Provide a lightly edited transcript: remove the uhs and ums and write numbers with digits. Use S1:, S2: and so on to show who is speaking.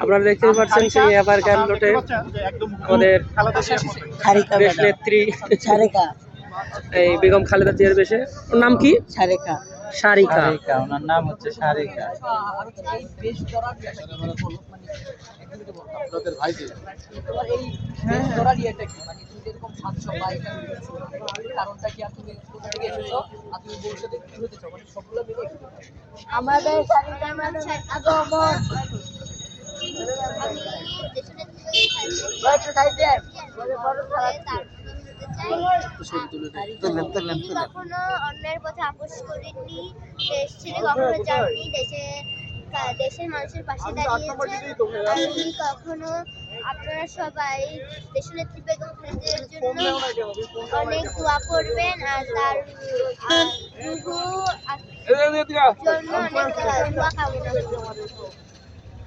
S1: আপনারা দেখতে পাচ্ছেন সেই এভারগ্রান রোডে আমাদের দেশ নেত্রী এই বেগম খালেদা জিয়ার বেশে। ওর নাম কি? সারিকা। সারিকা, ওনার নাম হচ্ছে সারিকা। আপনাদের ভাই যে এই বেশ ধরা নিয়েটা কি মানে তুমি এরকম সাতশো বাইক কারণটা কি আর তুমি কোথা থেকে এসেছো আর তুমি ভবিষ্যতে কি হতে চাও মানে সবগুলো মিলে আমাদের সারিকা ম্যাডাম আগমন
S2: কখনো অন্যের পথে আপোষ করেননি, দেশ ছেড়ে কখনো যাননি, দেশের মানুষের পাশে দাঁড়িয়েছে। আমি কখনো আপনারা সবাই দেশনেত্রী বেগম খালেদার জন্য অনেক দোয়া করবেন আর তার রুহু জন্য অনেক দোয়া কামনা করবেন।